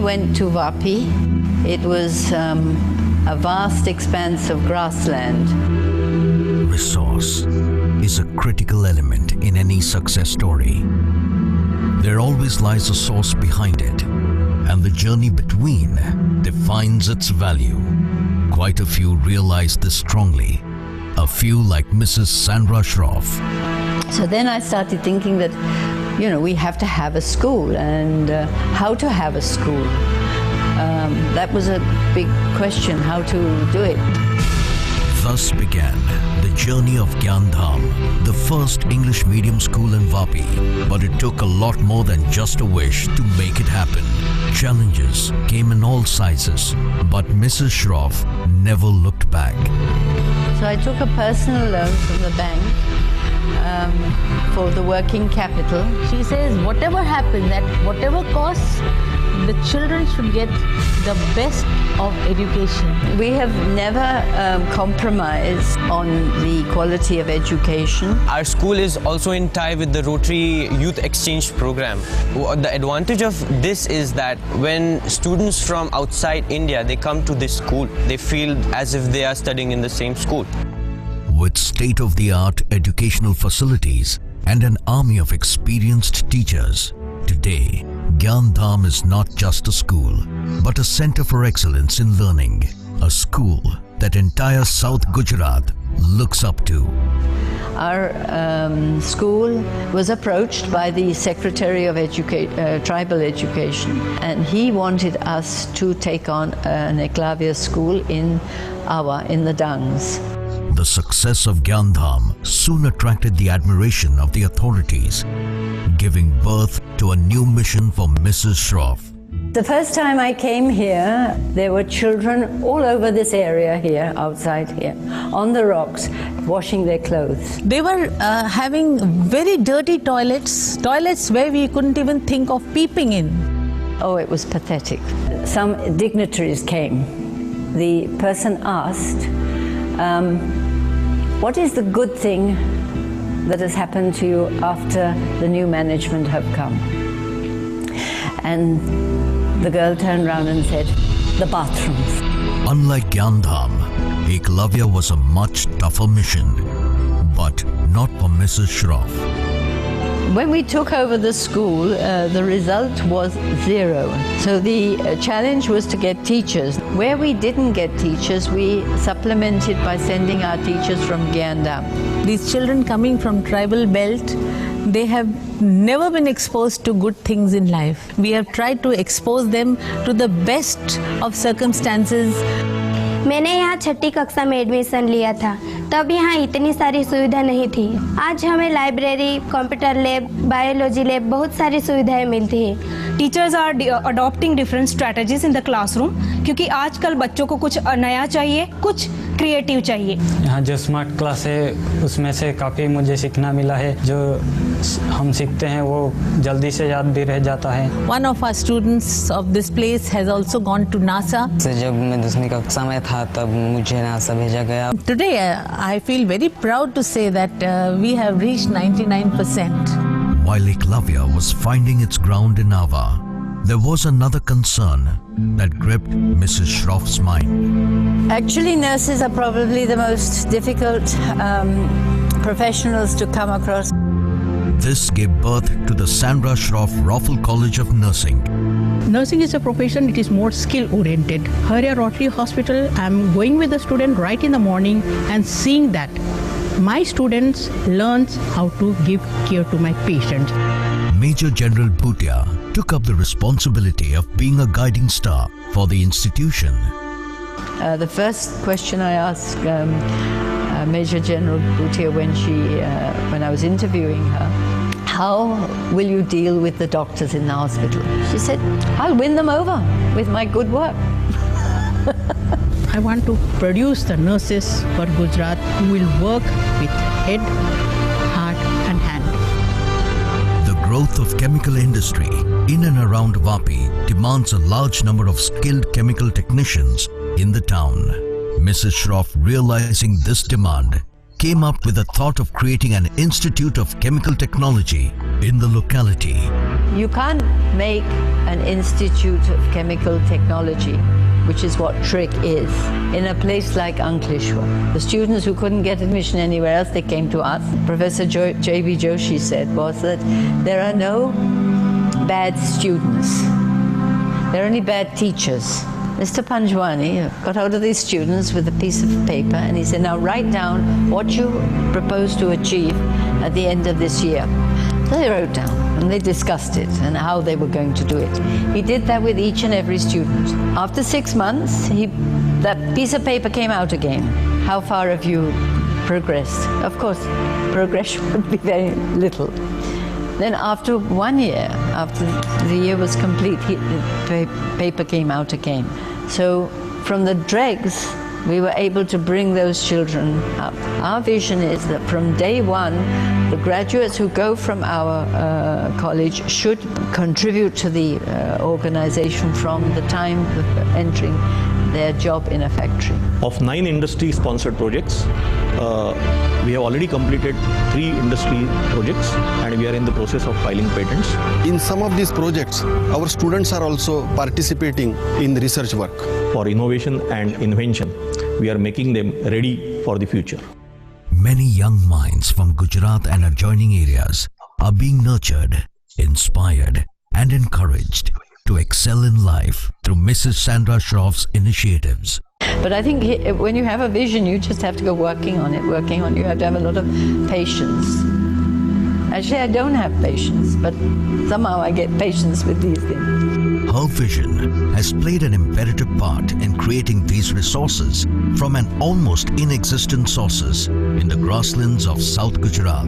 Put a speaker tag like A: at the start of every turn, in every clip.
A: went to Vapi. It was a vast expanse of grassland.
B: Resource is a critical element in any success story. There always lies a source behind it, and the journey between defines its value. Quite a few realize this strongly. A few like Mrs. Sandra Shroff.
A: So then I started thinking that, we have to have a school, and how to have a school. That was a big question, how to do it.
B: Thus began the journey of Gyandham, the first English medium school in Vapi. But it took a lot more than just a wish to make it happen. Challenges came in all sizes, but Mrs. Shroff never looked back.
A: So I took a personal loan from the bank for the working capital.
C: She says, whatever happens, at whatever costs, the children should get the best of education.
A: We have never compromised on the quality of education.
D: Our school is also in tie with the Rotary Youth Exchange Program. The advantage of this is that when students from outside India, they come to this school, they feel as if they are studying in the same school.
B: With state-of-the-art educational facilities and an army of experienced teachers, today, Gyandham is not just a school, but a center for excellence in learning. A school that entire South Gujarat looks up to.
A: Our school was approached by the Secretary of Tribal Education, and he wanted us to take on an Eklavya school in Awa, in the Dungs.
B: The success of Gyandham soon attracted the admiration of the authorities, giving birth to a new mission for Mrs. Shroff.
A: The first time I came here, there were children all over this area here, outside here, on the rocks, washing their clothes.
C: They were having very dirty toilets where we couldn't even think of peeping in.
A: Oh, it was pathetic. Some dignitaries came. The person asked, what is the good thing that has happened to you after the new management have come? And the girl turned around and said, the bathrooms.
B: Unlike Gyandham, Eklavya was a much tougher mission, but not for Mrs. Shroff.
A: When we took over the school, the result was 0. So the challenge was to get teachers. Where we didn't get teachers, we supplemented by sending our teachers from Gyandham.
C: These children coming from tribal belt, they have never been exposed to good things in life. We have tried to expose them to the best of circumstances.
E: मैंने यहाँ 6ठी कक्षा में admission लिया था, तब यहाँ इतनी सारी सुविधा नहीं थी। आज हमें library, computer lab, biology lab, बहुत सारी सुविधाएं मिलती हैं।
F: Teachers are adopting different strategies in the classroom, क्योंकि आजकल बच्चों को कुछ नया चाहिए, कुछ क्रिएटिव चाहिए।
G: यहाँ जो स्मार्ट क्लास है उसमें से काफ़ी मुझे सीखना मिला है। जो हम सीखते हैं वो जल्दी से याद भी रह जाता है।
C: One of our students of this place has also gone to NASA.
H: जब मैं 10वीं कक्षा में था तब मुझे नासा भेजा गया।
C: Today I feel very proud to say that we have reached 99%.
B: While Eklavya was finding its ground in Ava, there was another concern that gripped Mrs. Shroff's mind.
A: Actually, nurses are probably the most difficult professionals to come across.
B: This gave birth to the Sandra Shroff Raffle College of Nursing.
I: Nursing is a profession, it is more skill-oriented. Here at Rotary Hospital, I'm going with the student right in the morning and seeing that my students learns how to give care to my patients.
B: Major General Bhutia took up the responsibility of being a guiding star for the institution.
A: The first question I asked Major General Bhutia when I was interviewing her, how will you deal with the doctors in the hospital? She said, I'll win them over with my good work.
I: I want to produce the nurses for Gujarat who will work with head, heart and hand.
B: The growth of chemical industry in and around Vapi demands a large number of skilled chemical technicians in the town. Mrs. Shroff, realizing this demand, came up with the thought of creating an Institute of Chemical Technology in the locality.
A: You can't make an institute of chemical technology, which is what TRIC is, in a place like Ankleshwar. The students who couldn't get admission anywhere else, they came to us. Professor J.B. Joshi said was that there are no bad students. There are only bad teachers. Mr. Panjwani got hold of these students with a piece of paper and he said, now write down what you propose to achieve at the end of this year. So they wrote down and they discussed it and how they were going to do it. He did that with each and every student. After 6 months, that piece of paper came out again. How far have you progressed? Of course, progression would be very little. Then after 1 year, after the year was complete, the paper came out again. So from the dregs, we were able to bring those children up. Our vision is that from day one, the graduates who go from our college should contribute to the organization from the time of entering their job in a factory.
J: Of 9 industry-sponsored projects, we have already completed 3 industry projects and we are in the process of filing patents.
K: In some of these projects, our students are also participating in research work.
J: For innovation and invention, we are making them ready for the future.
B: Many young minds from Gujarat and adjoining areas are being nurtured, inspired, and encouraged to excel in life through Mrs. Sandra Shroff's initiatives.
A: But I think when you have a vision, you just have to go working on it. You have to have a lot of patience. Actually, I don't have patience, but somehow I get patience with these things.
B: Her vision has played an imperative part in creating these resources from an almost inexistent sources in the grasslands of South Gujarat.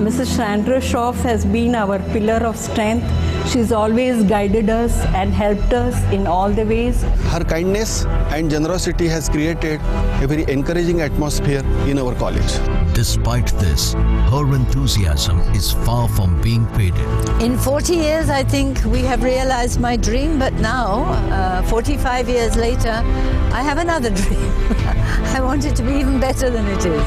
L: Mrs. Sandra Shroff has been our pillar of strength. She's always guided us and helped us in all the ways.
K: Her kindness and generosity has created a very encouraging atmosphere in our college.
B: Despite this, her enthusiasm is far from being faded.
A: In 40 years, I think we have realized my dream, but now, 45 years later, I have another dream. I want it to be even better than it is.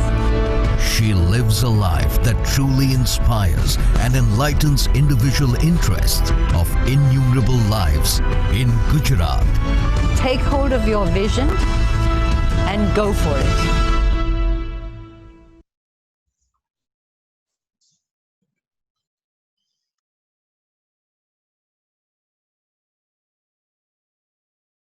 B: She lives a life that truly inspires and enlightens individual interests of innumerable lives in Gujarat.
A: Take hold of your vision and go for it.